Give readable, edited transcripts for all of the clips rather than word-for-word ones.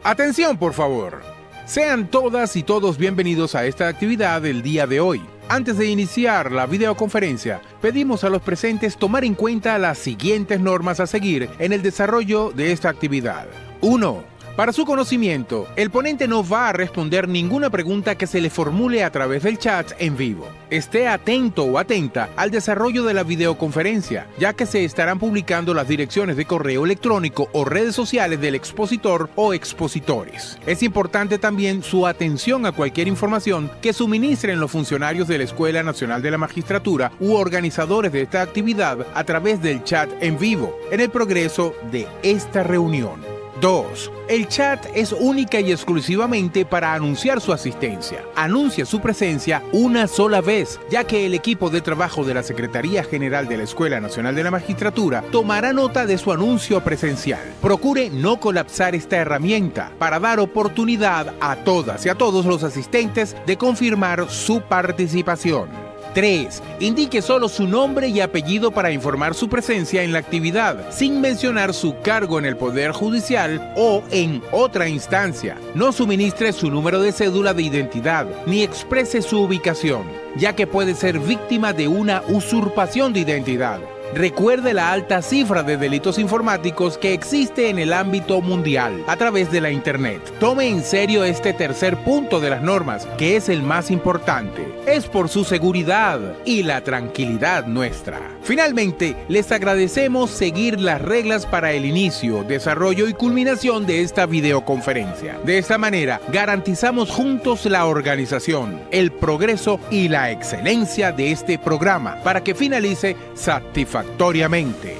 Atención, por favor. Sean todas y todos bienvenidos a esta actividad del día de hoy. Antes de iniciar la videoconferencia, pedimos a los presentes tomar en cuenta las siguientes normas a seguir en el desarrollo de esta actividad. 1. Para su conocimiento, el ponente no va a responder ninguna pregunta que se le formule a través del chat en vivo. Esté atento o atenta al desarrollo de la videoconferencia, ya que se estarán publicando las direcciones de correo electrónico o redes sociales del expositor o expositores. Es importante también su atención a cualquier información que suministren los funcionarios de la Escuela Nacional de la Magistratura u organizadores de esta actividad a través del chat en vivo, en el progreso de esta reunión. 2. El chat es única y exclusivamente para anunciar su asistencia. Anuncia su presencia una sola vez, ya que el equipo de trabajo de la Secretaría General de la Escuela Nacional de la Magistratura tomará nota de su anuncio presencial. Procure no colapsar esta herramienta para dar oportunidad a todas y a todos los asistentes de confirmar su participación. 3. Indique solo su nombre y apellido para informar su presencia en la actividad, sin mencionar su cargo en el Poder Judicial o en otra instancia. No suministre su número de cédula de identidad, ni exprese su ubicación, ya que puede ser víctima de una usurpación de identidad. Recuerde la alta cifra de delitos informáticos que existe en el ámbito mundial a través de la Internet. Tome en serio este tercer punto de las normas, que es el más importante. Es por su seguridad y la tranquilidad nuestra. Finalmente, les agradecemos seguir las reglas para el inicio, desarrollo y culminación de esta videoconferencia. De esta manera, garantizamos juntos la organización, el progreso y la excelencia de este programa para que finalice satisfactoriamente.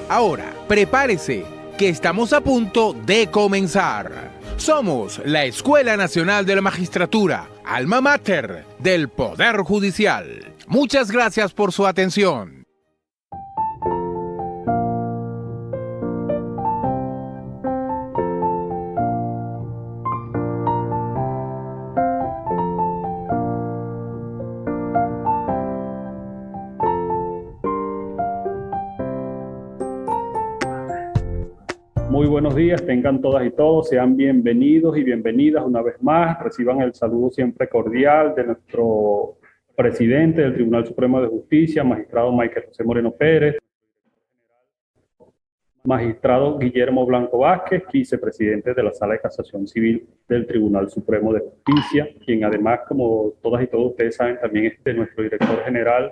Ahora, prepárese, que estamos a punto de comenzar. Somos la Escuela Nacional de la Magistratura, alma mater del Poder Judicial. Muchas gracias por su atención. Muy buenos días, tengan todas y todos, sean bienvenidos y bienvenidas una vez más, reciban el saludo siempre cordial de nuestro presidente del Tribunal Supremo de Justicia, magistrado Michael José Moreno Pérez, magistrado Guillermo Blanco Vázquez, vicepresidente de la Sala de Casación Civil del Tribunal Supremo de Justicia, quien además, como todas y todos ustedes saben, también es nuestro director general.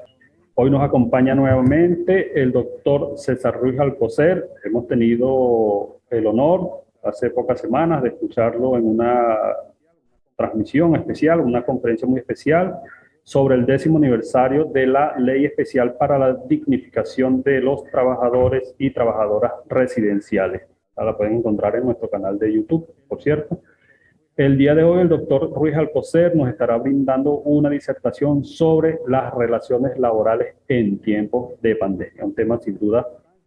Hoy nos acompaña nuevamente el doctor César Ruiz Alcocer. Hemos tenido el honor hace pocas semanas de escucharlo en una transmisión especial, una conferencia muy especial sobre el 10º aniversario de la Ley Especial para la Dignificación de los Trabajadores y Trabajadoras Residenciales. La pueden encontrar en nuestro canal de YouTube, por cierto. El día de hoy el doctor Ruiz Alcocer nos estará brindando una disertación sobre las relaciones laborales en tiempos de pandemia, un tema sin duda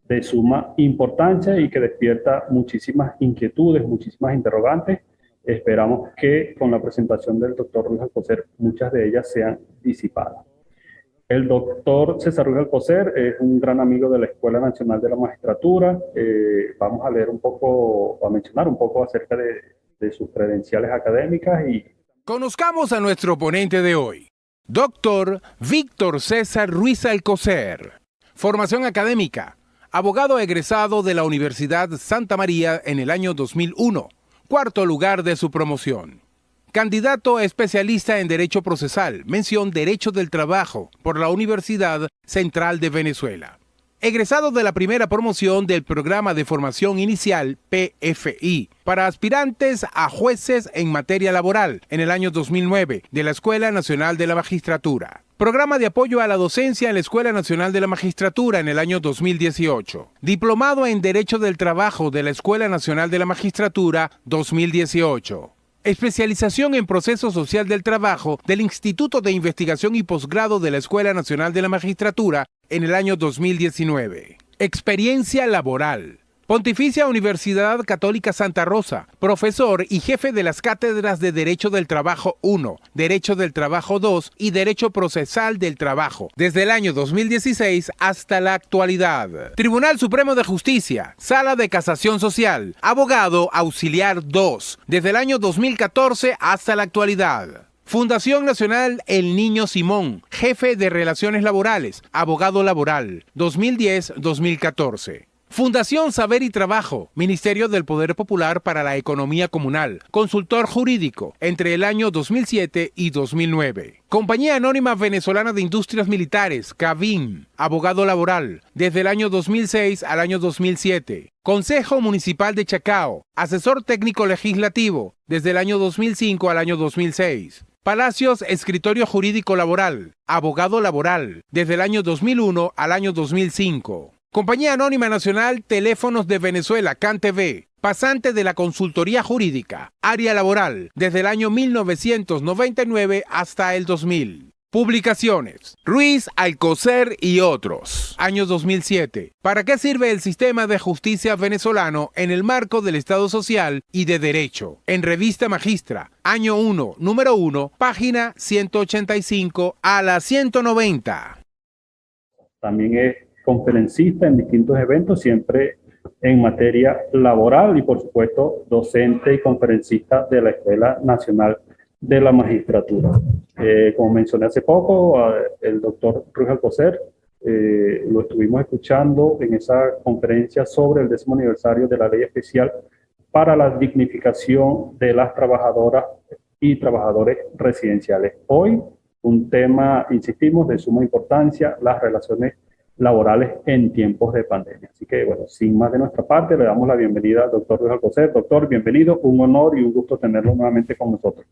de suma importancia y que despierta muchísimas inquietudes, muchísimas interrogantes. Esperamos que con la presentación del doctor Ruiz Alcocer muchas de ellas sean disipadas. El doctor César Ruiz Alcocer es un gran amigo de la Escuela Nacional de la Magistratura. Vamos a leer un poco, a mencionar un poco acerca de sus credenciales académicas y... Conozcamos a nuestro ponente de hoy, doctor Víctor César Ruiz Alcocer. Formación académica, abogado egresado de la Universidad Santa María en el año 2001, cuarto lugar de su promoción. Candidato a especialista en Derecho Procesal, mención Derecho del Trabajo, por la Universidad Central de Venezuela. Egresado de la primera promoción del Programa de Formación Inicial, PFI, para aspirantes a jueces en materia laboral, en el año 2009, de la Escuela Nacional de la Magistratura. Programa de apoyo a la docencia en la Escuela Nacional de la Magistratura en el año 2018. Diplomado en Derecho del Trabajo de la Escuela Nacional de la Magistratura 2018. Especialización en Proceso Social del Trabajo del Instituto de Investigación y Posgrado de la Escuela Nacional de la Magistratura en el año 2019. Experiencia laboral. Pontificia Universidad Católica Santa Rosa, profesor y jefe de las cátedras de Derecho del Trabajo 1, Derecho del Trabajo 2 y Derecho Procesal del Trabajo, desde el año 2016 hasta la actualidad. Tribunal Supremo de Justicia, Sala de Casación Social, abogado auxiliar 2, desde el año 2014 hasta la actualidad. Fundación Nacional El Niño Simón, jefe de Relaciones Laborales, abogado laboral, 2010-2014. Fundación Saber y Trabajo, Ministerio del Poder Popular para la Economía Comunal, consultor jurídico, entre el año 2007 y 2009. Compañía Anónima Venezolana de Industrias Militares, CAVIM, abogado laboral, desde el año 2006 al año 2007. Consejo Municipal de Chacao, asesor técnico legislativo, desde el año 2005 al año 2006. Palacios Escritorio Jurídico Laboral, abogado laboral, desde el año 2001 al año 2005. Compañía Anónima Nacional Teléfonos de Venezuela, CanTV, pasante de la consultoría jurídica, área laboral, desde el año 1999 hasta el 2000. Publicaciones: Ruiz, Alcocer y otros. Año 2007. ¿Para qué sirve el sistema de justicia venezolano en el marco del Estado social y de derecho? En Revista Magistra, año 1, número 1, página 185 a la 190. También es conferencista en distintos eventos, siempre en materia laboral y, por supuesto, docente y conferencista de la Escuela Nacional de la Magistratura. Como mencioné hace poco, el doctor Ruiz Alcocer, lo estuvimos escuchando en esa conferencia sobre el 10º aniversario de la Ley Especial para la dignificación de las trabajadoras y trabajadores residenciales. Hoy, un tema, insistimos, de suma importancia, las relaciones laborales en tiempos de pandemia. Así que, bueno, sin más de nuestra parte, le damos la bienvenida al doctor Ruiz Alcocer. Doctor, bienvenido, un honor y un gusto tenerlo nuevamente con nosotros.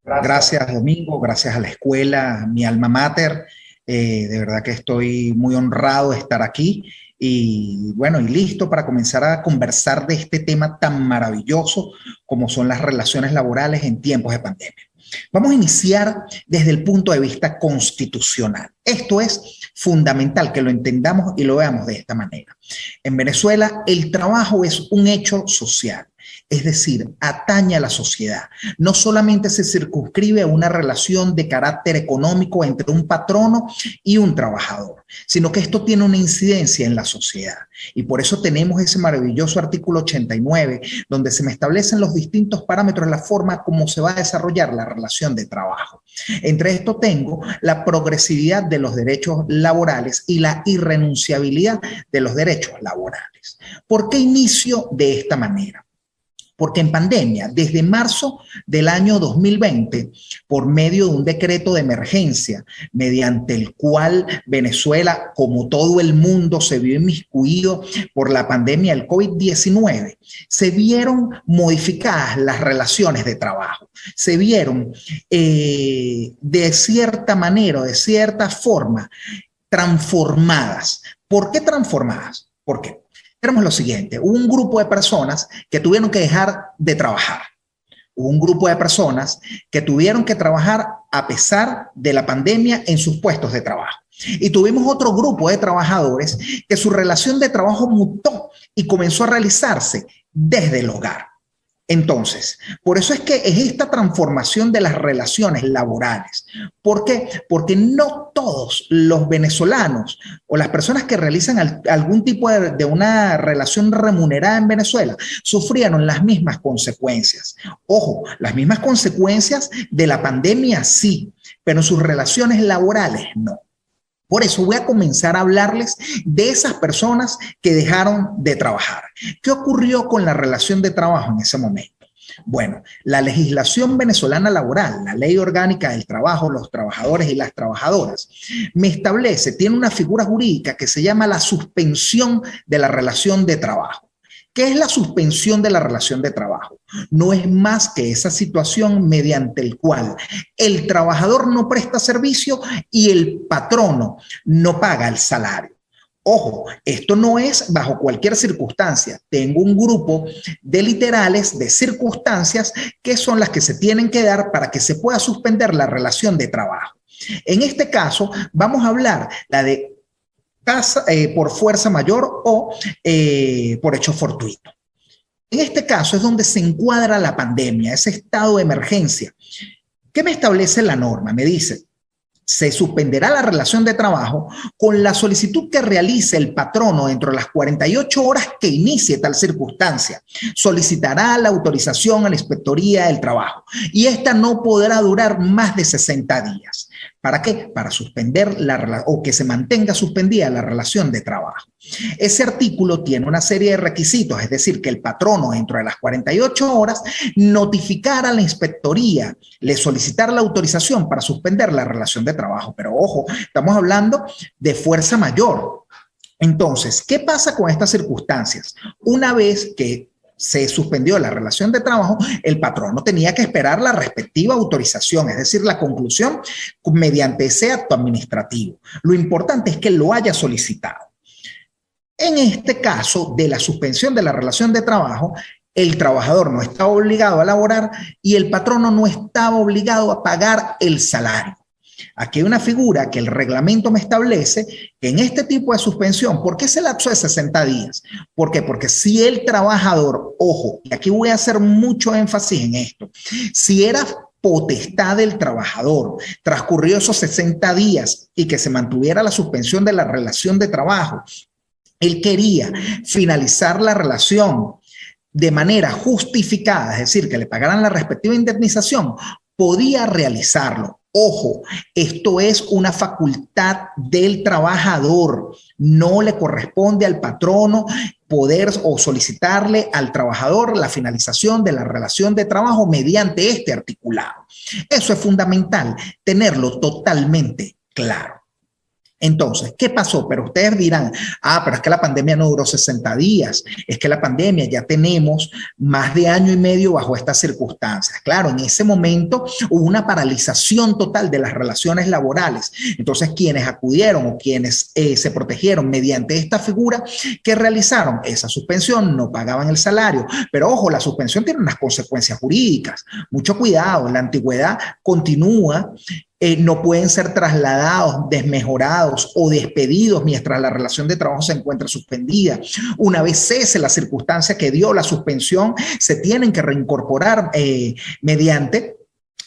Gracias, Domingo, gracias a la escuela, mi alma mater. De verdad que estoy muy honrado de estar aquí y bueno, y listo para comenzar a conversar de este tema tan maravilloso como son las relaciones laborales en tiempos de pandemia. Vamos a iniciar desde el punto de vista constitucional. Esto es fundamental que lo entendamos y lo veamos de esta manera. En Venezuela, el trabajo es un hecho social, es decir, atañe a la sociedad. No solamente se circunscribe a una relación de carácter económico entre un patrono y un trabajador, sino que esto tiene una incidencia en la sociedad. Y por eso tenemos ese maravilloso artículo 89, donde se me establecen los distintos parámetros de la forma como se va a desarrollar la relación de trabajo. Entre esto tengo la progresividad de los derechos laborales y la irrenunciabilidad de los derechos laborales. ¿Por qué inicio de esta manera? Porque en pandemia, desde marzo del año 2020, por medio de un decreto de emergencia, mediante el cual Venezuela, como todo el mundo, se vio inmiscuido por la pandemia del COVID-19, se vieron modificadas las relaciones de trabajo, se vieron de cierta manera, de cierta forma, transformadas. ¿Por qué transformadas? ¿Por qué? Tenemos lo siguiente, hubo un grupo de personas que tuvieron que dejar de trabajar. Hubo un grupo de personas que tuvieron que trabajar a pesar de la pandemia en sus puestos de trabajo. Y tuvimos otro grupo de trabajadores que su relación de trabajo mutó y comenzó a realizarse desde el hogar. Entonces, por eso es que es esta transformación de las relaciones laborales. ¿Por qué? Porque no todos los venezolanos o las personas que realizan algún tipo de una relación remunerada en Venezuela sufrieron las mismas consecuencias. Ojo, las mismas consecuencias de la pandemia sí, pero en sus relaciones laborales no. Por eso voy a comenzar a hablarles de esas personas que dejaron de trabajar. ¿Qué ocurrió con la relación de trabajo en ese momento? Bueno, la legislación venezolana laboral, la Ley Orgánica del Trabajo, los trabajadores y las trabajadoras, me establece, tiene una figura jurídica que se llama la suspensión de la relación de trabajo. ¿Qué es la suspensión de la relación de trabajo? No es más que esa situación mediante el cual el trabajador no presta servicio y el patrono no paga el salario. Ojo, esto no es bajo cualquier circunstancia. Tengo un grupo de literales, de circunstancias, que son las que se tienen que dar para que se pueda suspender la relación de trabajo. En este caso, vamos a hablar la de por fuerza mayor o por hecho fortuito. En este caso es donde se encuadra la pandemia, ese estado de emergencia. ¿Qué me establece la norma? Me dice, se suspenderá la relación de trabajo con la solicitud que realice el patrono dentro de las 48 horas que inicie tal circunstancia. Solicitará la autorización a la Inspectoría del Trabajo y esta no podrá durar más de 60 días. ¿Para qué? Para suspender o que se mantenga suspendida la relación de trabajo. Ese artículo tiene una serie de requisitos, es decir, que el patrono dentro de las 48 horas notificara a la inspectoría, le solicitara la autorización para suspender la relación de trabajo. Pero ojo, estamos hablando de fuerza mayor. Entonces, ¿qué pasa con estas circunstancias? Una vez que se suspendió la relación de trabajo, el patrono tenía que esperar la respectiva autorización, es decir, la conclusión mediante ese acto administrativo. Lo importante es que lo haya solicitado. En este caso de la suspensión de la relación de trabajo, el trabajador no estaba obligado a laborar y el patrono no estaba obligado a pagar el salario. Aquí hay una figura que el reglamento me establece que en este tipo de suspensión, ¿por qué ese lapso de 60 días? ¿Por qué? Porque si el trabajador, ojo, y aquí voy a hacer mucho énfasis en esto, si era potestad del trabajador, transcurrió esos 60 días y que se mantuviera la suspensión de la relación de trabajo, él quería finalizar la relación de manera justificada, es decir, que le pagaran la respectiva indemnización, podía realizarlo. Ojo, esto es una facultad del trabajador, no le corresponde al patrono poder o solicitarle al trabajador la finalización de la relación de trabajo mediante este articulado. Eso es fundamental, tenerlo totalmente claro. Entonces, ¿qué pasó? Pero ustedes dirán, pero es que la pandemia no duró 60 días, es que la pandemia ya tenemos más de año y medio bajo estas circunstancias. Claro, en ese momento hubo una paralización total de las relaciones laborales. Entonces, quienes acudieron o quienes se protegieron mediante esta figura, ¿qué realizaron? Esa suspensión, no pagaban el salario. Pero ojo, la suspensión tiene unas consecuencias jurídicas. Mucho cuidado, la antigüedad continúa. No pueden ser trasladados, desmejorados o despedidos mientras la relación de trabajo se encuentra suspendida. Una vez cese la circunstancia que dio la suspensión, se tienen que reincorporar mediante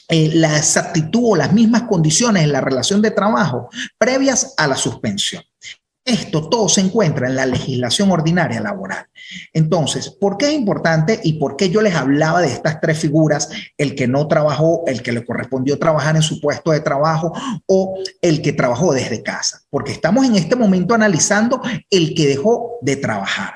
la exactitud o las mismas condiciones en la relación de trabajo previas a la suspensión. Esto todo se encuentra en la legislación ordinaria laboral. Entonces, ¿por qué es importante y por qué yo les hablaba de estas tres figuras? El que no trabajó, el que le correspondió trabajar en su puesto de trabajo o el que trabajó desde casa. Porque estamos en este momento analizando el que dejó de trabajar.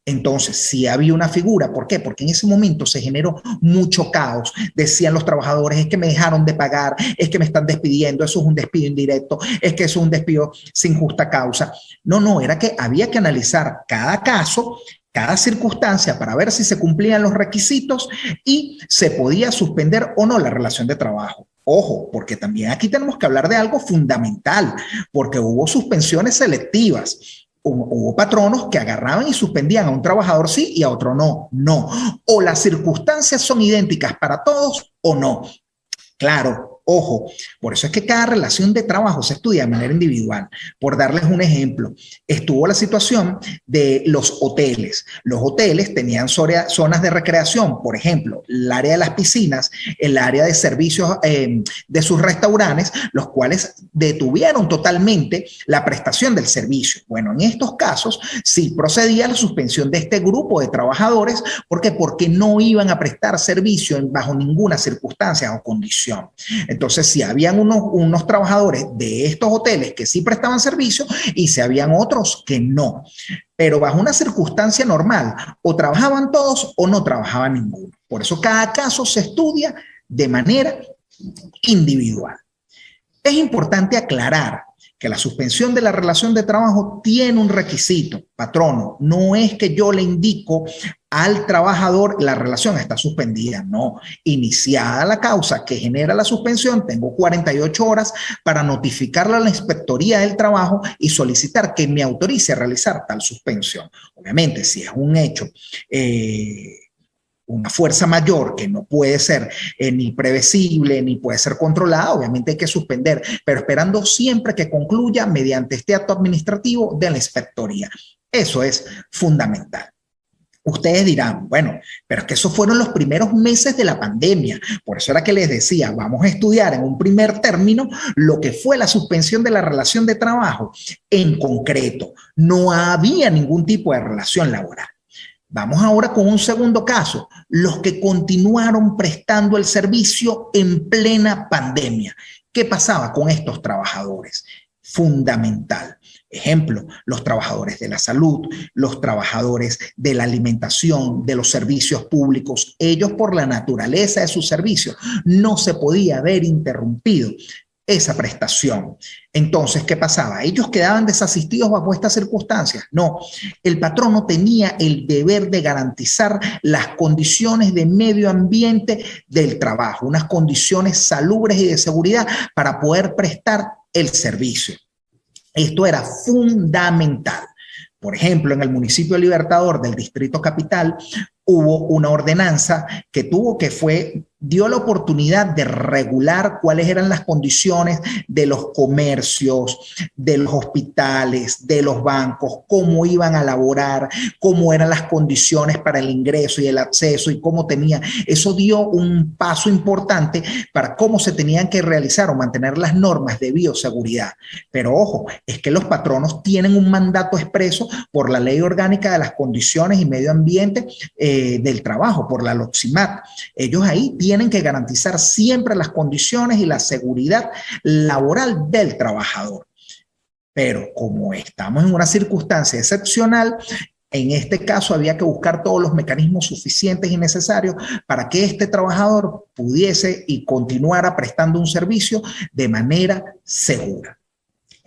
Entonces, sí había una figura. ¿Por qué? Porque en ese momento se generó mucho caos. Decían los trabajadores, es que me dejaron de pagar, es que me están despidiendo, eso es un despido indirecto, es que eso es un despido sin justa causa. No, era que había que analizar cada caso, cada circunstancia para ver si se cumplían los requisitos y se podía suspender o no la relación de trabajo. Ojo, porque también aquí tenemos que hablar de algo fundamental, porque hubo suspensiones selectivas. Hubo patronos que agarraban y suspendían a un trabajador sí y a otro no. No. O las circunstancias son idénticas para todos o no. Claro, ojo, por eso es que cada relación de trabajo se estudia de manera individual. Por darles un ejemplo, estuvo la situación de los hoteles. Los hoteles tenían zonas de recreación, por ejemplo, el área de las piscinas, el área de servicios de sus restaurantes, los cuales detuvieron totalmente la prestación del servicio. Bueno, en estos casos sí procedía la suspensión de este grupo de trabajadores. ¿Por qué? Porque no iban a prestar servicio bajo ninguna circunstancia o condición. Entonces, si habían unos trabajadores de estos hoteles que sí prestaban servicio y si habían otros que no. Pero bajo una circunstancia normal, o trabajaban todos o no trabajaban ninguno. Por eso cada caso se estudia de manera individual. Es importante aclarar que la suspensión de la relación de trabajo tiene un requisito, patrono. No es que yo le indico al trabajador la relación está suspendida, no. Iniciada la causa que genera la suspensión, tengo 48 horas para notificarle a la Inspectoría del Trabajo y solicitar que me autorice a realizar tal suspensión. Obviamente, si es un hecho una fuerza mayor que no puede ser ni previsible ni puede ser controlada, obviamente hay que suspender, pero esperando siempre que concluya mediante este acto administrativo de la inspectoría. Eso es fundamental. Ustedes dirán, bueno, pero es que esos fueron los primeros meses de la pandemia. Por eso era que les decía, vamos a estudiar en un primer término lo que fue la suspensión de la relación de trabajo. En concreto, no había ningún tipo de relación laboral. Vamos ahora con un segundo caso, los que continuaron prestando el servicio en plena pandemia. ¿Qué pasaba con estos trabajadores? Fundamental. Ejemplo, los trabajadores de la salud, los trabajadores de la alimentación, de los servicios públicos, ellos por la naturaleza de sus servicios no se podía ver interrumpido esa prestación. Entonces, ¿qué pasaba? ¿Ellos quedaban desasistidos bajo estas circunstancias? No, el patrono tenía el deber de garantizar las condiciones de medio ambiente del trabajo, unas condiciones salubres y de seguridad para poder prestar el servicio. Esto era fundamental. Por ejemplo, en el municipio de Libertador del Distrito Capital hubo una ordenanza que dio la oportunidad de regular cuáles eran las condiciones de los comercios, de los hospitales, de los bancos, cómo iban a laborar, cómo eran las condiciones para el ingreso y el acceso y cómo tenía. Eso dio un paso importante para cómo se tenían que realizar o mantener las normas de bioseguridad. Pero ojo, es que los patronos tienen un mandato expreso por la Ley Orgánica de las Condiciones y Medio Ambiente del Trabajo, por la LOCSIMAT. Ellos ahí tienen que garantizar siempre las condiciones y la seguridad laboral del trabajador. Pero como estamos en una circunstancia excepcional, en este caso había que buscar todos los mecanismos suficientes y necesarios para que este trabajador pudiese y continuara prestando un servicio de manera segura.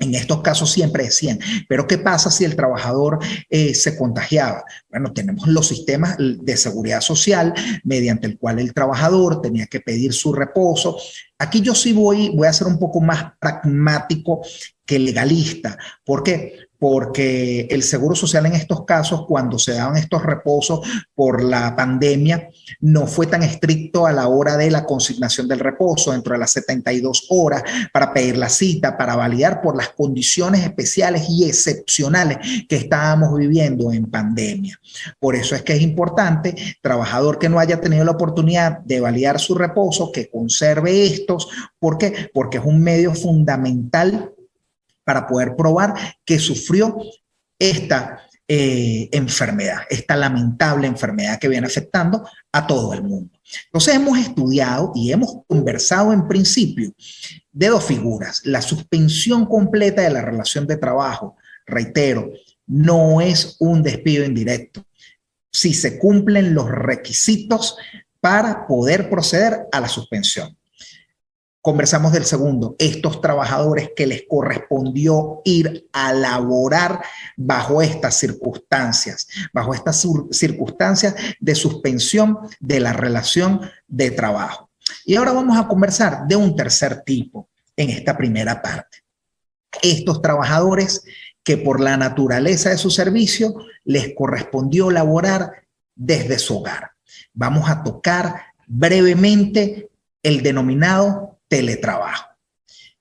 En estos casos siempre decían, pero ¿qué pasa si el trabajador se contagiaba? Bueno, tenemos los sistemas de seguridad social mediante el cual el trabajador tenía que pedir su reposo. Aquí yo sí voy a ser un poco más pragmático que legalista. ¿Por qué? Porque el Seguro Social en estos casos, cuando se daban estos reposos por la pandemia, no fue tan estricto a la hora de la consignación del reposo, dentro de las 72 horas, para pedir la cita, para validar por las condiciones especiales y excepcionales que estábamos viviendo en pandemia. Por eso es que es importante, trabajador que no haya tenido la oportunidad de validar su reposo, que conserve estos. ¿Por qué? Porque es un medio fundamental para poder probar que sufrió esta enfermedad, esta lamentable enfermedad que viene afectando a todo el mundo. Entonces hemos estudiado y hemos conversado en principio de dos figuras. La suspensión completa de la relación de trabajo, reitero, no es un despido indirecto. Si se cumplen los requisitos para poder proceder a la suspensión. Conversamos del segundo, estos trabajadores que les correspondió ir a laborar bajo estas circunstancias de suspensión de la relación de trabajo. Y ahora vamos a conversar de un tercer tipo en esta primera parte. Estos trabajadores que por la naturaleza de su servicio les correspondió laborar desde su hogar. Vamos a tocar brevemente el denominado teletrabajo.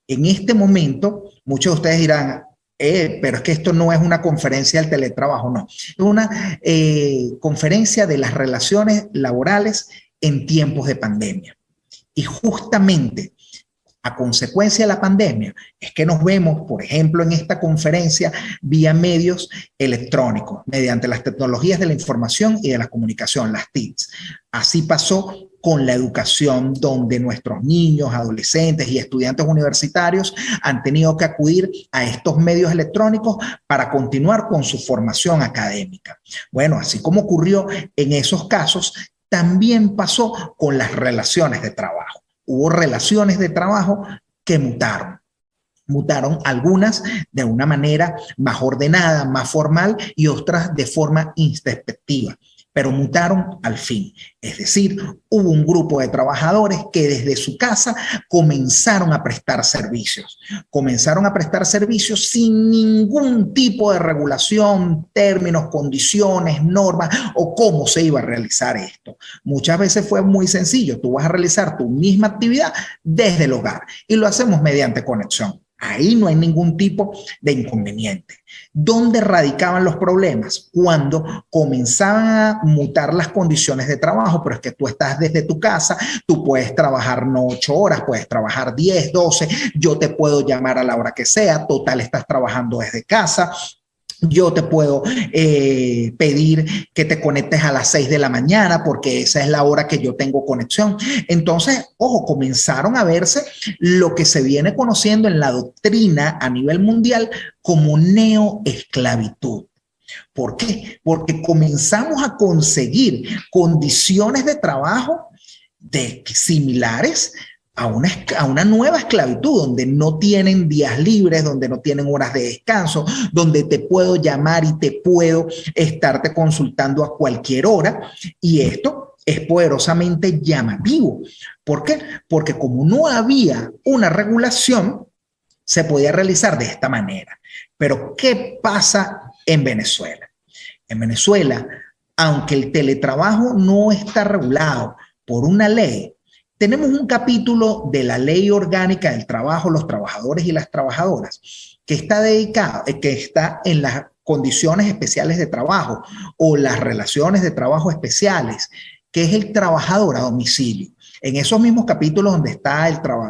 En este momento, muchos de ustedes dirán, pero es que esto no es una conferencia del teletrabajo, no. Es una conferencia de las relaciones laborales en tiempos de pandemia. Y justamente a consecuencia de la pandemia es que nos vemos, por ejemplo, en esta conferencia vía medios electrónicos, mediante las tecnologías de la información y de la comunicación, las TICs. Así pasó con la educación, donde nuestros niños, adolescentes y estudiantes universitarios han tenido que acudir a estos medios electrónicos para continuar con su formación académica. Bueno, así como ocurrió en esos casos, también pasó con las relaciones de trabajo. Hubo relaciones de trabajo que mutaron. Mutaron algunas de una manera más ordenada, más formal y otras de forma introspectiva. pero mutaron al fin. Es decir, hubo un grupo de trabajadores que desde su casa comenzaron a prestar servicios. Comenzaron a prestar servicios sin ningún tipo de regulación, términos, condiciones, normas o cómo se iba a realizar esto. Muchas veces fue muy sencillo. Tú vas a realizar tu misma actividad desde el hogar y lo hacemos mediante conexión. Ahí no hay ningún tipo de inconveniente. ¿Dónde radicaban los problemas? Cuando comenzaban a mutar las condiciones de trabajo, pero es que tú estás desde tu casa, tú puedes trabajar no 8 horas, puedes trabajar 10, 12, yo te puedo llamar a la hora que sea, total estás trabajando desde casa. Yo te puedo pedir que te conectes a las 6 de la mañana porque esa es la hora que yo tengo conexión. Entonces, ojo, comenzaron a verse lo que se viene conociendo en la doctrina a nivel mundial como neoesclavitud. ¿Por qué? Porque comenzamos a conseguir condiciones de trabajo similares a una nueva esclavitud, donde no tienen días libres, donde no tienen horas de descanso, donde te puedo llamar y te puedo estarte consultando a cualquier hora. Y esto es poderosamente llamativo. ¿Por qué? Porque como no había una regulación, se podía realizar de esta manera. Pero, ¿qué pasa en Venezuela? En Venezuela, aunque el teletrabajo no está regulado por una ley, tenemos un capítulo de la Ley Orgánica del Trabajo, los trabajadores y las trabajadoras, que está dedicado, que está en las condiciones especiales de trabajo o las relaciones de trabajo especiales, que es el trabajador a domicilio. En esos mismos capítulos donde está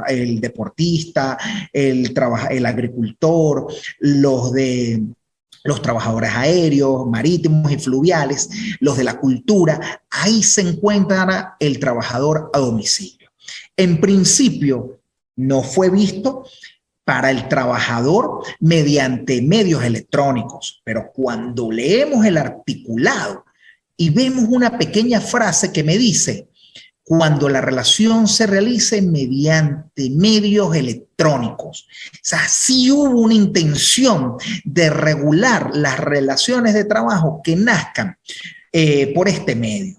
el deportista, el agricultor, los trabajadores aéreos, marítimos y fluviales, los de la cultura, ahí se encuentra el trabajador a domicilio. En principio, no fue visto para el trabajador mediante medios electrónicos, pero cuando leemos el articulado y vemos una pequeña frase que me dice, cuando la relación se realice mediante medios electrónicos. O sea, sí hubo una intención de regular las relaciones de trabajo que nazcan por este medio.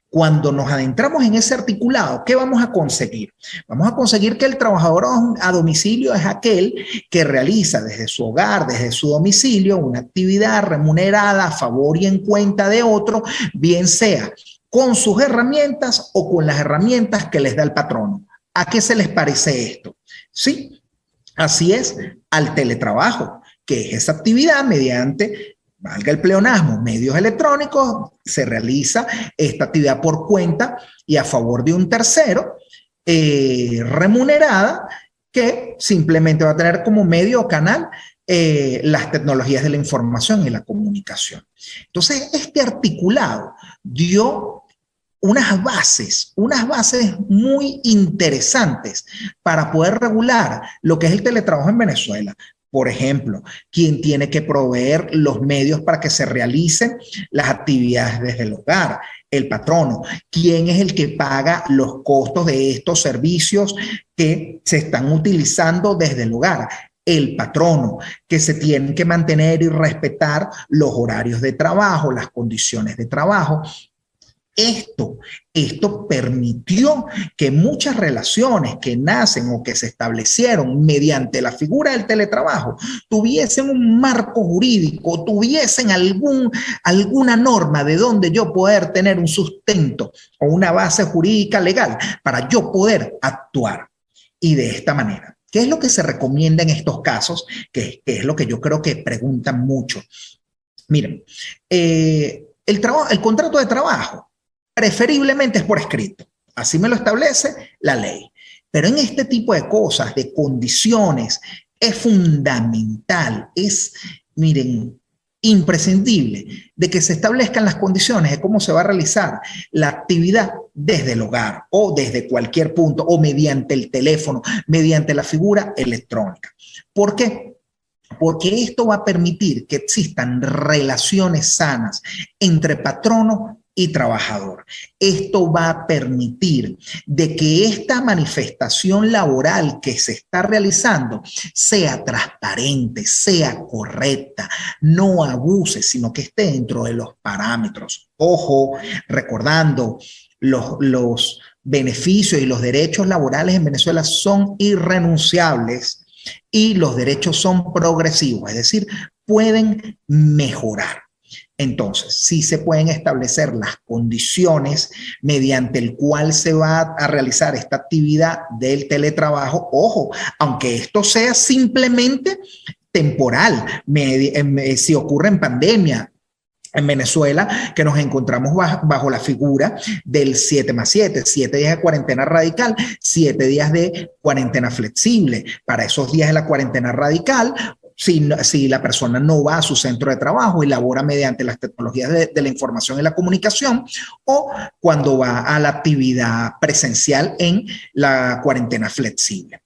Cuando nos adentramos en ese articulado, ¿qué vamos a conseguir? Vamos a conseguir que el trabajador a domicilio es aquel que realiza desde su hogar, desde su domicilio, una actividad remunerada a favor y en cuenta de otro, bien sea con sus herramientas o con las herramientas que les da el patrono. ¿A qué se les parece esto? Sí, así es, al teletrabajo, que es esa actividad mediante, valga el pleonasmo, medios electrónicos, se realiza esta actividad por cuenta y a favor de un tercero, remunerada, que simplemente va a tener como medio o canal las tecnologías de la información y la comunicación. Entonces, este articulado dio unas bases muy interesantes para poder regular lo que es el teletrabajo en Venezuela. Por ejemplo, ¿quién tiene que proveer los medios para que se realicen las actividades desde el hogar? El patrono. ¿Quién es el que paga los costos de estos servicios que se están utilizando desde el hogar? El patrono, que se tienen que mantener y respetar los horarios de trabajo, las condiciones de trabajo. Esto permitió que muchas relaciones que nacen o que se establecieron mediante la figura del teletrabajo tuviesen un marco jurídico, tuviesen alguna norma de donde yo poder tener un sustento o una base jurídica legal para yo poder actuar. Y de esta manera, ¿qué es lo que se recomienda en estos casos? Que es lo que yo creo que preguntan mucho. Miren, el contrato de trabajo preferiblemente es por escrito. Así me lo establece la ley. Pero en este tipo de cosas, de condiciones, es fundamental, miren, imprescindible de que se establezcan las condiciones de cómo se va a realizar la actividad desde el hogar o desde cualquier punto o mediante el teléfono, mediante la figura electrónica. ¿Por qué? Porque esto va a permitir que existan relaciones sanas entre patrono y trabajador. Esto va a permitir de que esta manifestación laboral que se está realizando sea transparente, sea correcta, no abuse, sino que esté dentro de los parámetros. Ojo, recordando los beneficios y los derechos laborales en Venezuela son irrenunciables y los derechos son progresivos, es decir, pueden mejorar. Entonces, sí se pueden establecer las condiciones mediante el cual se va a realizar esta actividad del teletrabajo. Ojo, aunque esto sea simplemente temporal, si ocurre en pandemia, en Venezuela, que nos encontramos bajo la figura del 7+7, 7 días de cuarentena radical, 7 días de cuarentena flexible. Para esos días de la cuarentena radical, si la persona no va a su centro de trabajo y labora mediante las tecnologías de la información y la comunicación, o cuando va a la actividad presencial en la cuarentena flexible.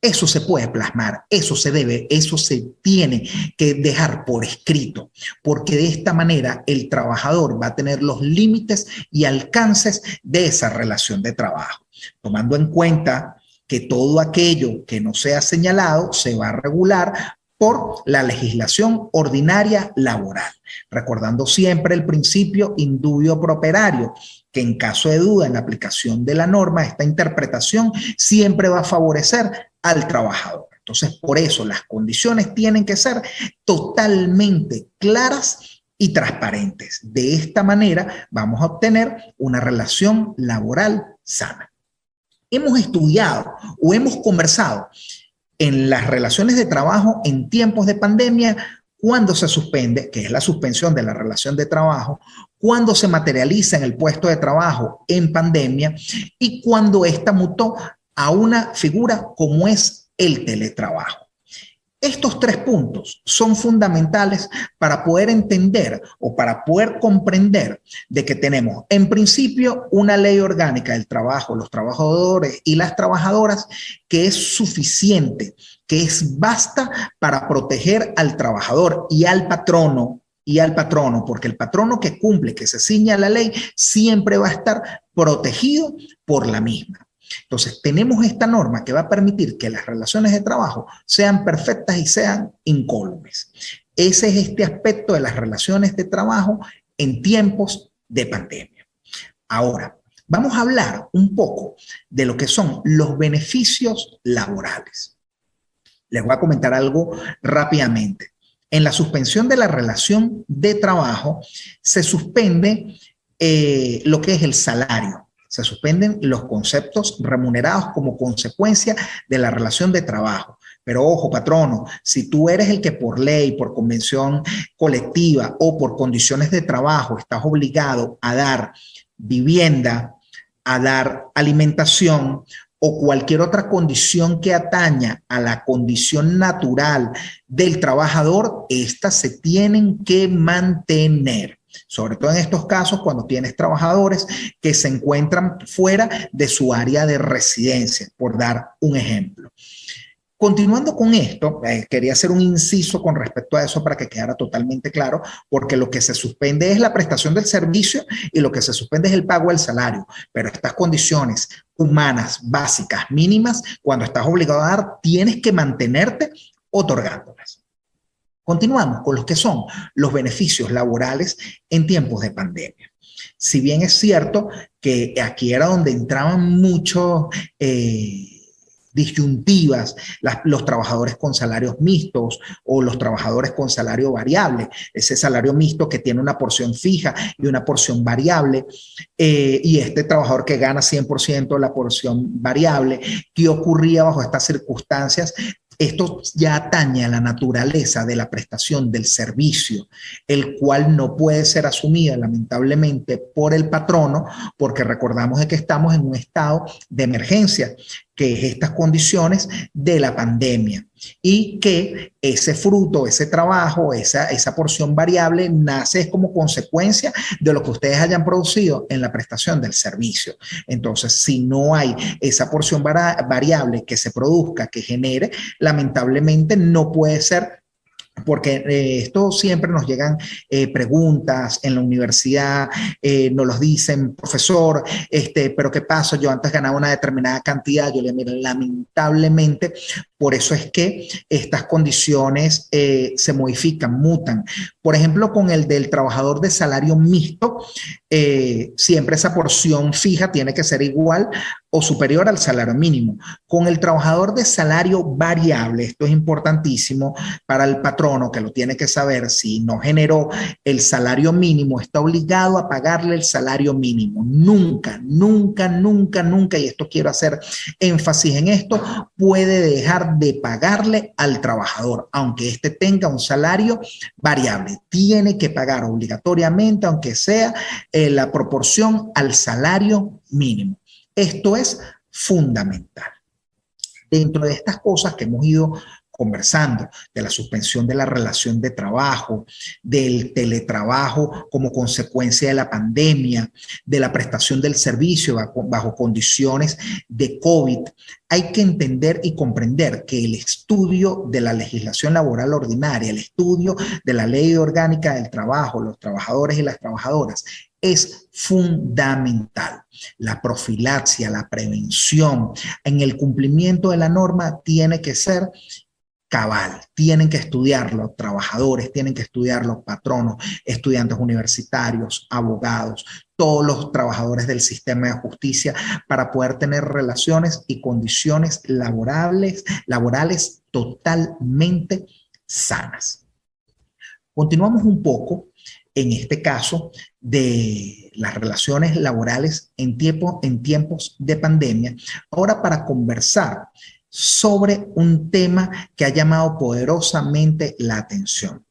Eso se puede plasmar, eso se tiene que dejar por escrito, porque de esta manera el trabajador va a tener los límites y alcances de esa relación de trabajo, tomando en cuenta que todo aquello que no sea señalado se va a regular por la legislación ordinaria laboral, recordando siempre el principio indubio pro operario, que en caso de duda en la aplicación de la norma, esta interpretación siempre va a favorecer al trabajador. Entonces, por eso las condiciones tienen que ser totalmente claras y transparentes. De esta manera vamos a obtener una relación laboral sana. Hemos estudiado o hemos conversado en las relaciones de trabajo en tiempos de pandemia, cuando se suspende, que es la suspensión de la relación de trabajo, cuando se materializa en el puesto de trabajo en pandemia y cuando ésta mutó a una figura como es el teletrabajo. Estos 3 puntos son fundamentales para poder entender o para poder comprender de que tenemos en principio una ley orgánica del trabajo, los trabajadores y las trabajadoras que es suficiente, que es basta para proteger al trabajador y al patrono, porque el patrono que cumple, que se ciña a la ley, siempre va a estar protegido por la misma. Entonces, tenemos esta norma que va a permitir que las relaciones de trabajo sean perfectas y sean incólumes. Ese es este aspecto de las relaciones de trabajo en tiempos de pandemia. Ahora, vamos a hablar un poco de lo que son los beneficios laborales. Les voy a comentar algo rápidamente. En la suspensión de la relación de trabajo se suspende lo que es el salario. Se suspenden los conceptos remunerados como consecuencia de la relación de trabajo. Pero ojo, patrono, si tú eres el que por ley, por convención colectiva o por condiciones de trabajo estás obligado a dar vivienda, a dar alimentación o cualquier otra condición que ataña a la condición natural del trabajador, estas se tienen que mantener. Sobre todo en estos casos cuando tienes trabajadores que se encuentran fuera de su área de residencia, por dar un ejemplo. Continuando con esto, quería hacer un inciso con respecto a eso para que quedara totalmente claro, porque lo que se suspende es la prestación del servicio y lo que se suspende es el pago del salario, pero estas condiciones humanas, básicas, mínimas, cuando estás obligado a dar, tienes que mantenerte otorgándolas. Continuamos con los que son los beneficios laborales en tiempos de pandemia. Si bien es cierto que aquí era donde entraban muchos disyuntivas, los trabajadores con salarios mixtos o los trabajadores con salario variable, ese salario mixto que tiene una porción fija y una porción variable, y este trabajador que gana 100% la porción variable. ¿Qué ocurría bajo estas circunstancias? Esto ya atañe a la naturaleza de la prestación del servicio, el cual no puede ser asumida lamentablemente por el patrono, porque recordamos de que estamos en un estado de emergencia, que es estas condiciones de la pandemia, y que ese fruto, ese trabajo, esa porción variable nace como consecuencia de lo que ustedes hayan producido en la prestación del servicio. Entonces, si no hay esa porción variable que se produzca, que genere, lamentablemente no puede ser porque esto siempre nos llegan preguntas en la universidad, nos los dicen, profesor, pero ¿qué pasa? Yo antes ganaba una determinada cantidad, yo le digo, lamentablemente, por eso es que estas condiciones se modifican, mutan. Por ejemplo, con el del trabajador de salario mixto, siempre esa porción fija tiene que ser igual o superior al salario mínimo. Con el trabajador de salario variable, esto es importantísimo para el patrono que lo tiene que saber, si no generó el salario mínimo, está obligado a pagarle el salario mínimo. Nunca, nunca, nunca, nunca, y esto quiero hacer énfasis en esto, puede dejar de pagarle al trabajador, aunque éste tenga un salario variable. Tiene que pagar obligatoriamente, aunque sea la proporción al salario mínimo. Esto es fundamental. Dentro de estas cosas que hemos ido conversando, de la suspensión de la relación de trabajo, del teletrabajo como consecuencia de la pandemia, de la prestación del servicio bajo condiciones de COVID, hay que entender y comprender que el estudio de la legislación laboral ordinaria, el estudio de la ley orgánica del trabajo, los trabajadores y las trabajadoras, es fundamental. La profilaxia, la prevención en el cumplimiento de la norma tiene que ser cabal. Tienen que estudiar los trabajadores, tienen que estudiar los patronos, estudiantes universitarios, abogados, todos los trabajadores del sistema de justicia para poder tener relaciones y condiciones laborales totalmente sanas. Continuamos un poco en este caso de las relaciones laborales en tiempos de pandemia, ahora para conversar sobre un tema que ha llamado poderosamente la atención,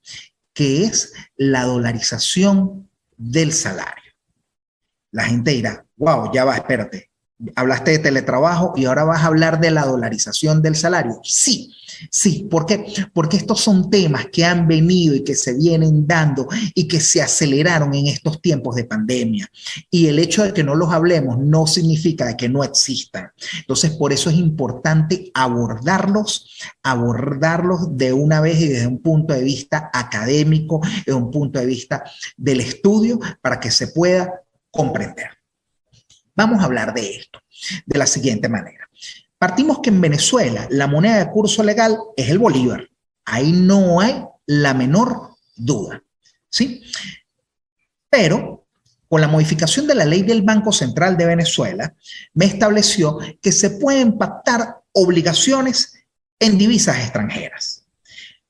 que es la dolarización del salario. La gente dirá, wow, ya va, espérate, hablaste de teletrabajo y ahora vas a hablar de la dolarización del salario. Sí, sí, ¿por qué? Porque estos son temas que han venido y que se vienen dando y que se aceleraron en estos tiempos de pandemia. Y el hecho de que no los hablemos no significa que no existan. Entonces, por eso es importante abordarlos de una vez y desde un punto de vista académico, desde un punto de vista del estudio, para que se pueda comprender. Vamos a hablar de esto de la siguiente manera. Partimos que en Venezuela la moneda de curso legal es el bolívar. Ahí no hay la menor duda, ¿sí? Pero con la modificación de la ley del Banco Central de Venezuela, me estableció que se pueden pactar obligaciones en divisas extranjeras.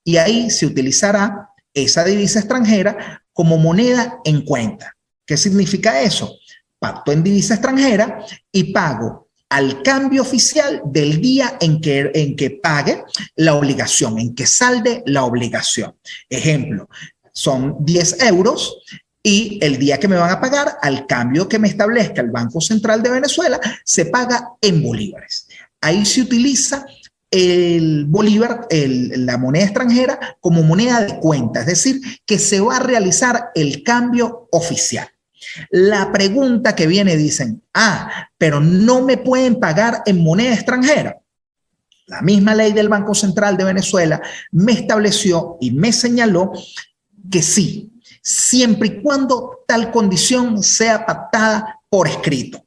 Y ahí se utilizará esa divisa extranjera como moneda en cuenta. ¿Qué significa eso? Pacto en divisa extranjera y pago al cambio oficial del día en que pague la obligación, en que salde la obligación. Ejemplo, son 10 euros y el día que me van a pagar, al cambio que me establezca el Banco Central de Venezuela, se paga en bolívares. Ahí se utiliza el bolívar, la moneda extranjera, como moneda de cuenta, es decir, que se va a realizar el cambio oficial. La pregunta que viene, dicen, pero no me pueden pagar en moneda extranjera. La misma ley del Banco Central de Venezuela me estableció y me señaló que sí, siempre y cuando tal condición sea pactada por escrito.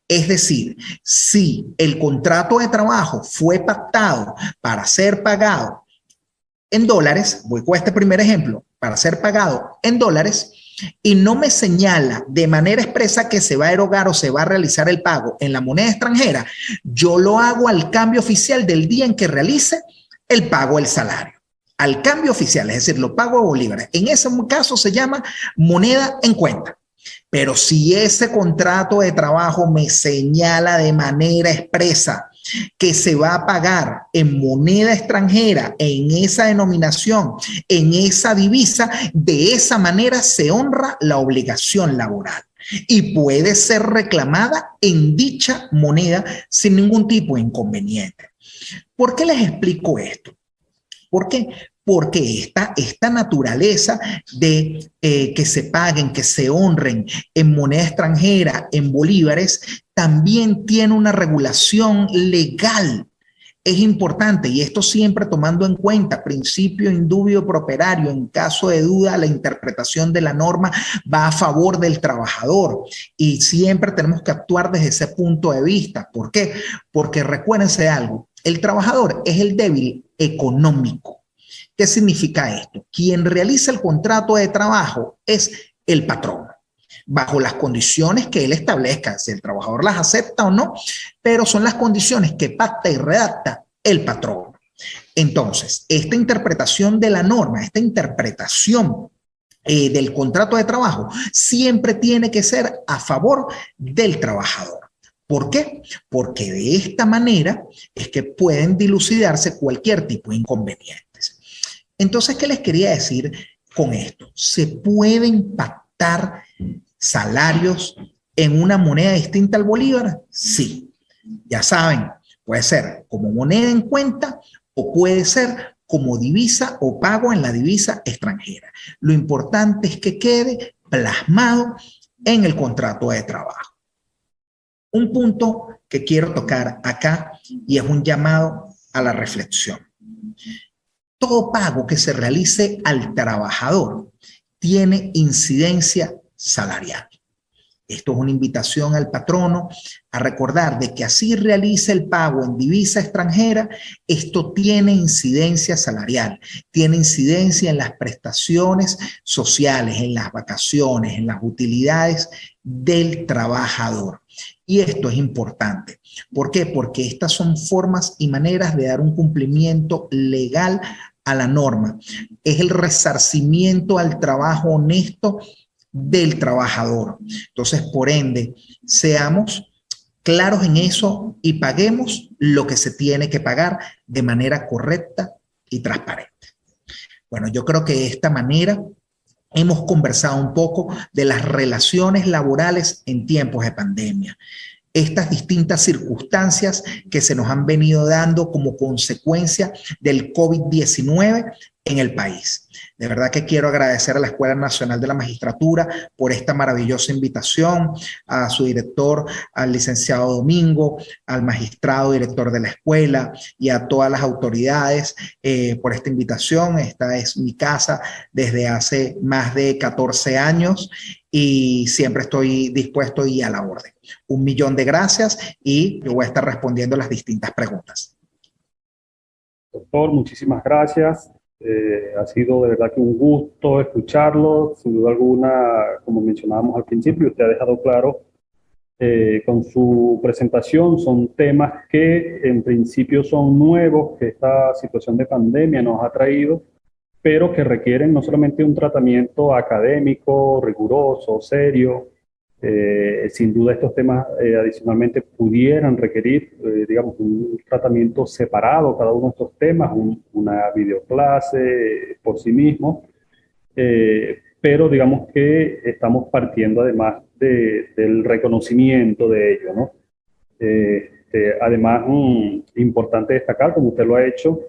Es decir, si el contrato de trabajo fue pactado para ser pagado en dólares, voy con este primer ejemplo, para ser pagado en dólares, y no me señala de manera expresa que se va a erogar o se va a realizar el pago en la moneda extranjera, yo lo hago al cambio oficial del día en que realice el pago del salario. Al cambio oficial, es decir, lo pago a bolívares. En ese caso se llama moneda en cuenta. Pero si ese contrato de trabajo me señala de manera expresa que se va a pagar en moneda extranjera, en esa denominación, en esa divisa, de esa manera se honra la obligación laboral y puede ser reclamada en dicha moneda sin ningún tipo de inconveniente. ¿Por qué les explico esto? ¿Por qué? Porque esta naturaleza de que se paguen, que se honren en moneda extranjera, en bolívares, también tiene una regulación legal es importante, y esto siempre tomando en cuenta principio indubio pro operario. En caso de duda, la interpretación de la norma va a favor del trabajador y siempre tenemos que actuar desde ese punto de vista. ¿Por qué? Porque recuérdense de algo, el trabajador es el débil económico. ¿Qué significa esto? Quien realiza el contrato de trabajo es el patrón, bajo las condiciones que él establezca, si el trabajador las acepta o no, pero son las condiciones que pacta y redacta el patrón. Entonces, esta interpretación de la norma, esta interpretación del contrato de trabajo, siempre tiene que ser a favor del trabajador. ¿Por qué? Porque de esta manera es que pueden dilucidarse cualquier tipo de inconvenientes. Entonces, ¿qué les quería decir con esto? ¿Se pueden pactar salarios en una moneda distinta al bolívar? Sí. Ya saben, puede ser como moneda en cuenta o puede ser como divisa o pago en la divisa extranjera. Lo importante es que quede plasmado en el contrato de trabajo. Un punto que quiero tocar acá y es un llamado a la reflexión. Todo pago que se realice al trabajador tiene incidencia salarial. Esto es una invitación al patrono a recordar de que así realice el pago en divisa extranjera, esto tiene incidencia salarial, tiene incidencia en las prestaciones sociales, en las vacaciones, en las utilidades del trabajador. Y esto es importante. ¿Por qué? Porque estas son formas y maneras de dar un cumplimiento legal a la norma. Es el resarcimiento al trabajo honesto del trabajador. Entonces, por ende, seamos claros en eso y paguemos lo que se tiene que pagar de manera correcta y transparente. Bueno, yo creo que de esta manera hemos conversado un poco de las relaciones laborales en tiempos de pandemia. Estas distintas circunstancias que se nos han venido dando como consecuencia del COVID-19 en el país. De verdad que quiero agradecer a la Escuela Nacional de la Magistratura por esta maravillosa invitación, a su director, al licenciado Domingo, al magistrado director de la escuela y a todas las autoridades por esta invitación. Esta es mi casa desde hace más de 14 años y siempre estoy dispuesto y a la orden. 1.000.000 de gracias y yo voy a estar respondiendo las distintas preguntas. Doctor, muchísimas gracias. Ha sido de verdad que un gusto escucharlo. Sin duda alguna, como mencionábamos al principio, usted ha dejado claro con su presentación, son temas que en principio son nuevos, que esta situación de pandemia nos ha traído, pero que requieren no solamente un tratamiento académico, riguroso, serio. Sin duda estos temas adicionalmente pudieran requerir, digamos, un tratamiento separado, cada uno de estos temas, una videoclase por sí mismo, pero digamos que estamos partiendo además del reconocimiento de ello, ¿no? Además, importante destacar, como usted lo ha hecho,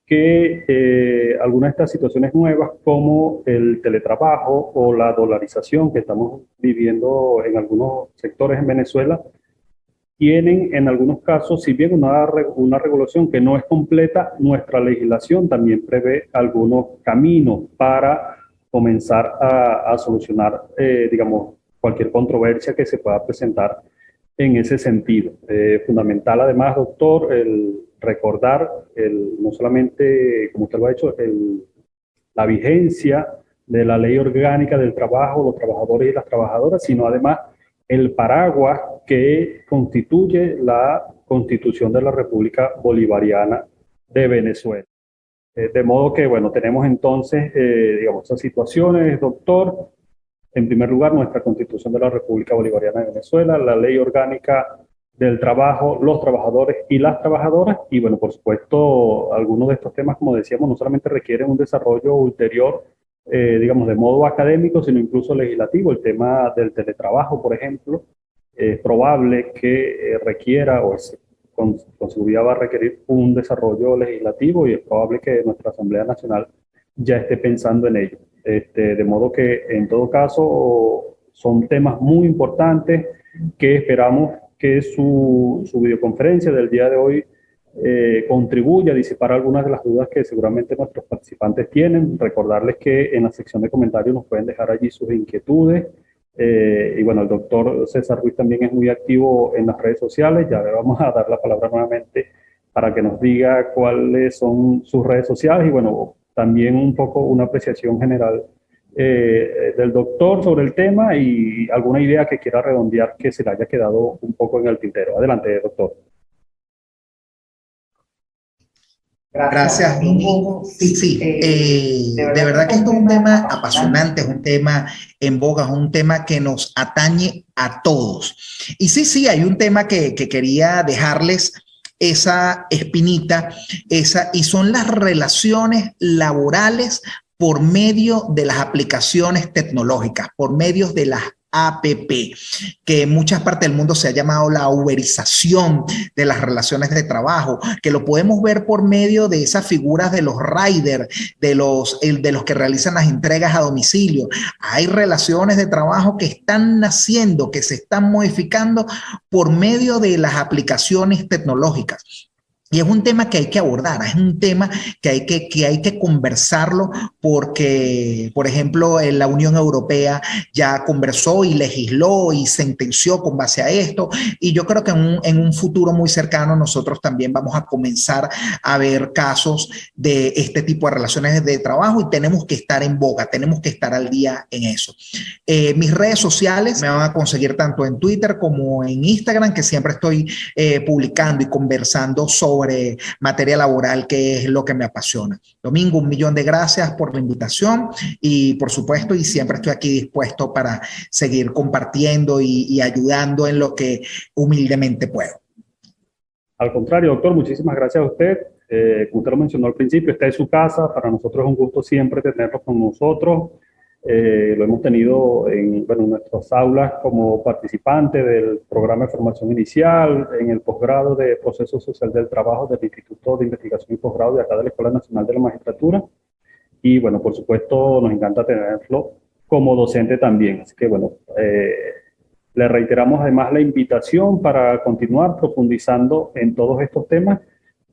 que algunas de estas situaciones nuevas, como el teletrabajo o la dolarización que estamos viviendo en algunos sectores en Venezuela, tienen en algunos casos, si bien una regulación que no es completa, nuestra legislación también prevé algunos caminos para comenzar a solucionar, digamos, cualquier controversia que se pueda presentar en ese sentido. Fundamental además, doctor, el recordar no solamente, como usted lo ha hecho, la vigencia de la Ley Orgánica del Trabajo, los trabajadores y las trabajadoras, sino además el paraguas que constituye la Constitución de la República Bolivariana de Venezuela. De modo que, bueno, tenemos entonces, digamos, esas situaciones, doctor. En primer lugar, nuestra Constitución de la República Bolivariana de Venezuela, la Ley Orgánica del Trabajo, los trabajadores y las trabajadoras. Y bueno, por supuesto, algunos de estos temas, como decíamos, no solamente requieren un desarrollo ulterior, digamos, de modo académico, sino incluso legislativo. El tema del teletrabajo, por ejemplo, es probable que requiera o con seguridad va a requerir un desarrollo legislativo y es probable que nuestra Asamblea Nacional ya esté pensando en ello. De modo que, en todo caso, son temas muy importantes que esperamos que su videoconferencia del día de hoy contribuye a disipar algunas de las dudas que seguramente nuestros participantes tienen. Recordarles que en la sección de comentarios nos pueden dejar allí sus inquietudes. Y bueno, el doctor César Ruiz también es muy activo en las redes sociales. Ya le vamos a dar la palabra nuevamente para que nos diga cuáles son sus redes sociales y bueno, también un poco una apreciación general del doctor sobre el tema y alguna idea que quiera redondear que se le haya quedado un poco en el tintero. Adelante, doctor. Gracias, Domingo. Sí, de verdad que esto es un tema apasionante, es un tema en boga, es un tema que nos atañe a todos. Y sí, hay un tema que quería dejarles esa espinita, y son las relaciones laborales por medio de las aplicaciones tecnológicas, por medio de las APP, que en muchas partes del mundo se ha llamado la uberización de las relaciones de trabajo, que lo podemos ver por medio de esas figuras de los riders, de los que realizan las entregas a domicilio. Hay relaciones de trabajo que están naciendo, que se están modificando por medio de las aplicaciones tecnológicas. Y es un tema que hay que abordar, es un tema que hay que conversarlo porque, por ejemplo, la Unión Europea ya conversó y legisló y sentenció con base a esto. Y yo creo que en un futuro muy cercano nosotros también vamos a comenzar a ver casos de este tipo de relaciones de trabajo y tenemos que estar en boga, tenemos que estar al día en eso. Mis redes sociales me van a conseguir tanto en Twitter como en Instagram, que siempre estoy publicando y conversando sobre materia laboral, que es lo que me apasiona. Domingo, 1.000.000 de gracias por la invitación y por supuesto, y siempre estoy aquí dispuesto para seguir compartiendo y ayudando en lo que humildemente puedo. Al contrario, doctor, muchísimas gracias a usted. Como usted lo mencionó al principio, está en su casa. Para nosotros es un gusto siempre tenerlo con nosotros. Lo hemos tenido en nuestras aulas como participante del programa de formación inicial, en el posgrado de Proceso Social del Trabajo del Instituto de Investigación y Posgrado de acá de la Escuela Nacional de la Magistratura. Y bueno, por supuesto, nos encanta tenerlo como docente también. Así que bueno, le reiteramos además la invitación para continuar profundizando en todos estos temas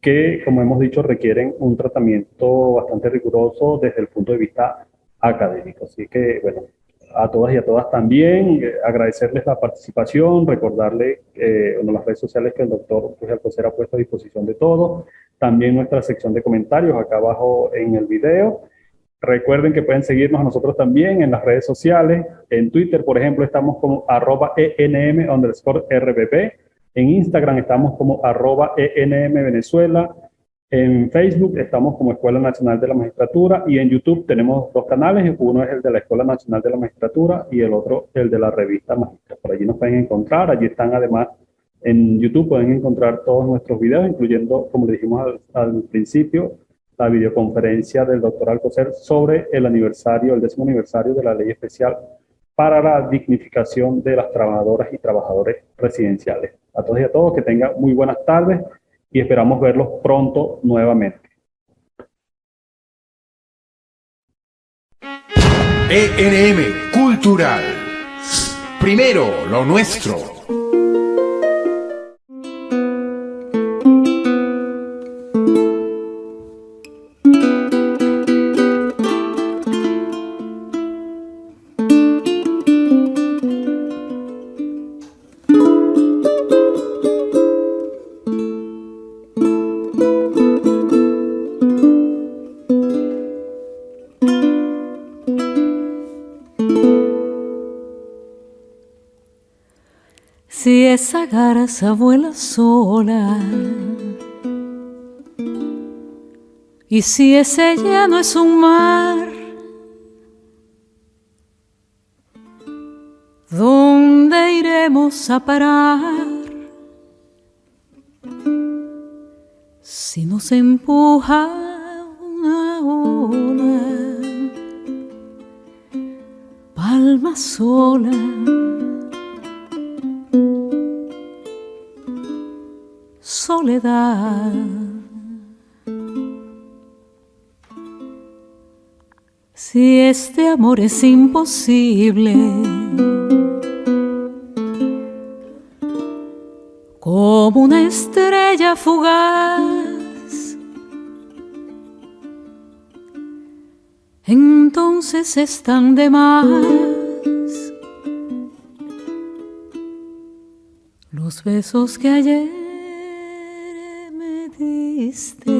que, como hemos dicho, requieren un tratamiento bastante riguroso desde el punto de vista académico. Así que, bueno, a todas y a todas también, agradecerles la participación, recordarles en las redes sociales que el doctor Luis Alcocer ha puesto a disposición de todos, también nuestra sección de comentarios acá abajo en el video. Recuerden que pueden seguirnos a nosotros también en las redes sociales. En Twitter, por ejemplo, estamos como @enm_rbb. En Instagram estamos como @enmvenezuela. En Facebook estamos como Escuela Nacional de la Magistratura y en YouTube tenemos dos canales. Uno es el de la Escuela Nacional de la Magistratura y el otro el de la revista Magistra. Por allí nos pueden encontrar. Allí están además en YouTube, pueden encontrar todos nuestros videos, incluyendo, como le dijimos al principio, la videoconferencia del doctor Alcocer sobre el 10º aniversario de la Ley Especial para la dignificación de las trabajadoras y trabajadores residenciales. A todos y a todos, que tengan muy buenas tardes y esperamos verlos pronto nuevamente. ENM Cultural. Primero lo nuestro. Si esa garza vuela sola y si ese ya no es un mar, ¿dónde iremos a parar? Si nos empuja una ola, palma sola, soledad. Si este amor es imposible, como una estrella fugaz. Entonces están de más los besos que ayer me diste,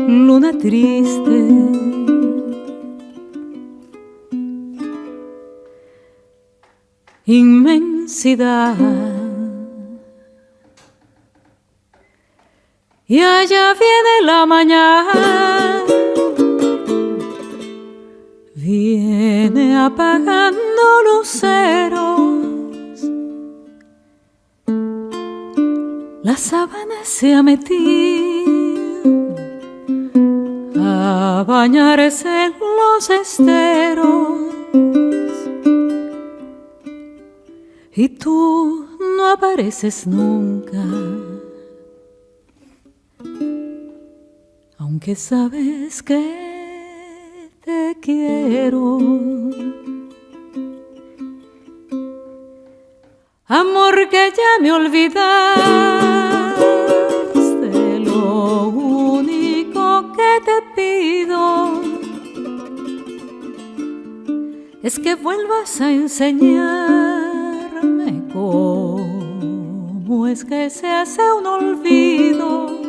luna triste. Inmensidad, y allá viene la mañana, viene apagando luceros, la sabana se ha metido a bañarse en los esteros. Y tú no apareces nunca, aunque sabes que te quiero. Amor, que ya me olvidaste, lo único que te pido es que vuelvas a enseñar cómo es que se hace un olvido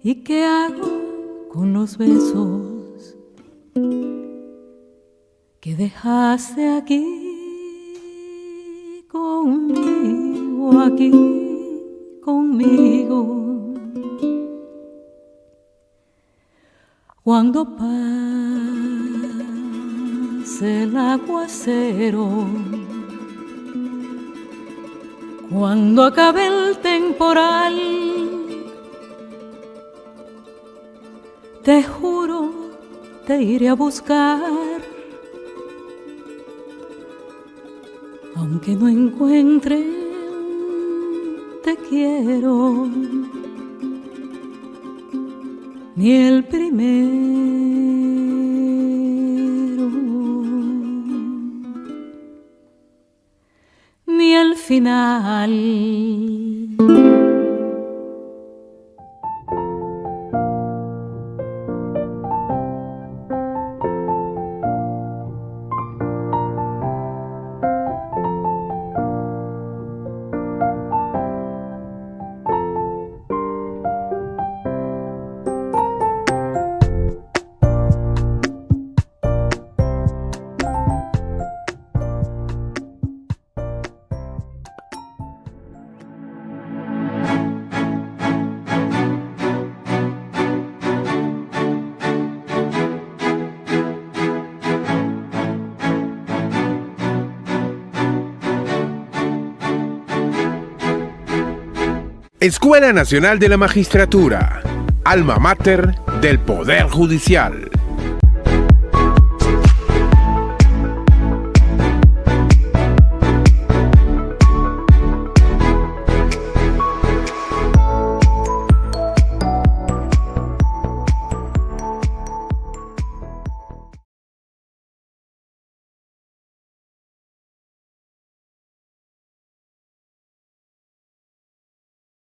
y qué hago con los besos que dejaste aquí conmigo. Cuando pase el aguacero, cuando acabe el temporal, te juro, te iré a buscar, aunque no encuentre un te quiero, ni el primero, ni el final. Escuela Nacional de la Magistratura, alma mater del Poder Judicial.